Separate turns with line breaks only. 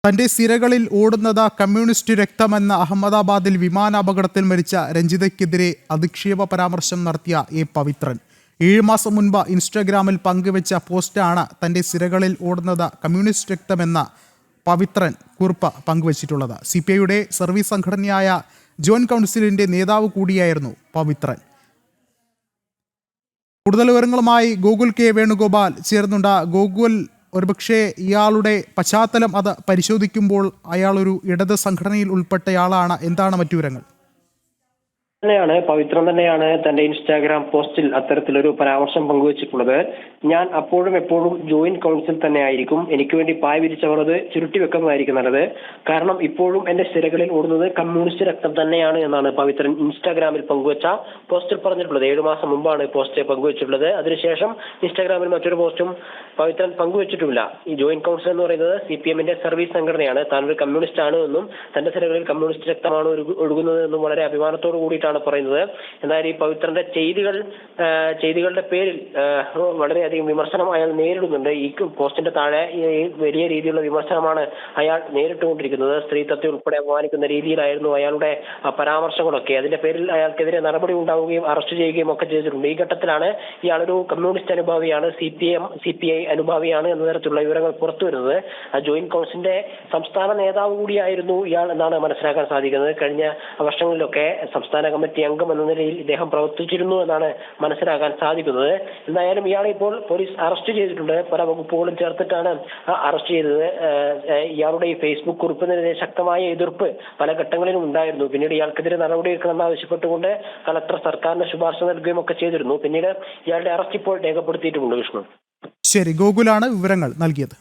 തന്റെ സിരകളിൽ ഓടുന്നത് കമ്മ്യൂണിസ്റ്റ് രക്തമെന്ന അഹമ്മദാബാദിൽ വിമാനാപകടത്തിൽ മരിച്ച രഞ്ജിതയ്ക്കെതിരെ അധിക്ഷേപ പരാമർശം നടത്തിയ എ പവിത്രൻ 7 മാസം മുൻപ് ഇൻസ്റ്റഗ്രാമിൽ പങ്കുവെച്ച പോസ്റ്റാണ് തന്റെ സിരകളിൽ ഓടുന്നത് കമ്മ്യൂണിസ്റ്റ് രക്തമെന്ന പവിത്രൻ കുറിപ്പ് പങ്കുവച്ചിട്ടുള്ളത്. CPIയുടെ സർവീസ് സംഘടനയായ ജോയിന്റ് കൗൺസിലിന്റെ നേതാവ് കൂടിയായിരുന്നു പവിത്രൻ. കൂടുതൽ വിവരങ്ങളുമായി ഗോകുൽ കെ വേണുഗോപാൽ ചേർന്നുണ്ട്. ഗോകുൽ, ഒരുപക്ഷെ ഇയാളുടെ പശ്ചാത്തലം അത് പരിശോധിക്കുമ്പോൾ അയാൾ ഒരു ഇടത് സംഘടനയിൽ ഉൾപ്പെട്ടയാളാണ്. എന്താണ് മറ്റു വിവരങ്ങൾ?
പവിത്രൻ തന്നെയാണ് തന്റെ ഇൻസ്റ്റാഗ്രാം പോസ്റ്റിൽ അത്തരത്തിലൊരു പരാമർശം പങ്കുവച്ചിട്ടുള്ളത്. ഞാൻ അപ്പോഴും എപ്പോഴും ജോയിന്റ് കൗൺസിൽ തന്നെ ആയിരിക്കും. എനിക്ക് വേണ്ടി പായ വിരിച്ചവർ അത് ചുരുട്ടി വെക്കുന്നതായിരിക്കും നല്ലത്. കാരണം ഇപ്പോഴും എന്റെ സിരകളിൽ ഓടുന്നത് കമ്മ്യൂണിസ്റ്റ് രക്തം തന്നെയാണ് എന്നാണ് പവിത്രൻ ഇൻസ്റ്റാഗ്രാമിൽ പങ്കുവച്ച പോസ്റ്റിൽ പറഞ്ഞിട്ടുള്ളത്. 7 മാസം മുമ്പാണ് പോസ്റ്റ് പങ്കുവച്ചിട്ടുള്ളത്. അതിനുശേഷം ഇൻസ്റ്റാഗ്രാമിൽ മറ്റൊരു പോസ്റ്റും പവിത്രൻ പങ്കുവച്ചിട്ടുമില്ല. ഈ ജോയിന്റ് കൗൺസിൽ എന്ന് പറയുന്നത് CPMന്റെ സർവീസ് സംഘടനയാണ്. താൻ ഒരു കമ്മ്യൂണിസ്റ്റ് ആണ് എന്നും തന്റെ സിരകളിൽ കമ്മ്യൂണിസ്റ്റ് രക്തമാണ് ഒഴുകുന്നത് എന്നും വളരെ അഭിമാനത്തോടു കൂടിയിട്ടാണ് പറയുന്നത്. എന്നാൽ ഈ പവിത്രന്റെ ചെയ്തികളുടെ പേരിൽ വളരെയധികം വിമർശനം അയാൾ നേരിടുന്നുണ്ട്. ഈ പോസ്റ്റിന്റെ താഴെ വലിയ രീതിയിലുള്ള വിമർശനമാണ് അയാൾ നേരിട്ടുകൊണ്ടിരിക്കുന്നത്. സ്ത്രീത്വത്തെ ഉൾപ്പെടെ അപമാനിക്കുന്ന രീതിയിലായിരുന്നു അയാളുടെ പരാമർശങ്ങളൊക്കെ. അതിന്റെ പേരിൽ അയാൾക്കെതിരെ നടപടി ഉണ്ടാവുകയും അറസ്റ്റ് ചെയ്യുകയും ഒക്കെ ചെയ്തിട്ടുണ്ട്. ഈ ഘട്ടത്തിലാണ് ഇയാളൊരു കമ്മ്യൂണിസ്റ്റ് അനുഭാവിയാണ്, CPI അനുഭാവിയാണ് എന്ന തരത്തിലുള്ള വിവരങ്ങൾ പുറത്തു വരുന്നത്. ജോയിന്റ് കൗൺസിലിന്റെ സംസ്ഥാന നേതാവ് കൂടിയായിരുന്നു ഇയാൾ എന്നാണ് മനസ്സിലാക്കാൻ സാധിക്കുന്നത്. കഴിഞ്ഞ വർഷങ്ങളിലൊക്കെ സംസ്ഥാന കമ്മിറ്റി അംഗം എന്ന നിലയിൽ ഇദ്ദേഹം പ്രവർത്തിച്ചിരുന്നു എന്നാണ് മനസ്സിലാക്കാൻ സാധിക്കുന്നത്. എന്തായാലും ഇയാളെ ഇപ്പോൾ പോലീസ് അറസ്റ്റ് ചെയ്തിട്ടുണ്ട്. പല വകുപ്പുകളും ചേർത്തിട്ടാണ് അറസ്റ്റ് ചെയ്തത്. ഇയാളുടെ ഈ ഫേസ്ബുക്ക് കുറിപ്പിനെതിരെ ശക്തമായ എതിർപ്പ് പല ഘട്ടങ്ങളിലും ഉണ്ടായിരുന്നു. പിന്നീട് ഇയാൾക്കെതിരെ നടപടിയെടുക്കണമെന്ന് ആവശ്യപ്പെട്ടുകൊണ്ട് കളക്ടർ സർക്കാരിന് ശുപാർശ നൽകുകയും ഒക്കെ ചെയ്തിരുന്നു. പിന്നീട് ഇയാളുടെ അറസ്റ്റ് ഇപ്പോൾ രേഖപ്പെടുത്തിയിട്ടുമുണ്ട്. വിഷ്ണു.
ശരി, ഗോകുലാണ് വിവരങ്ങൾ നൽകിയത്.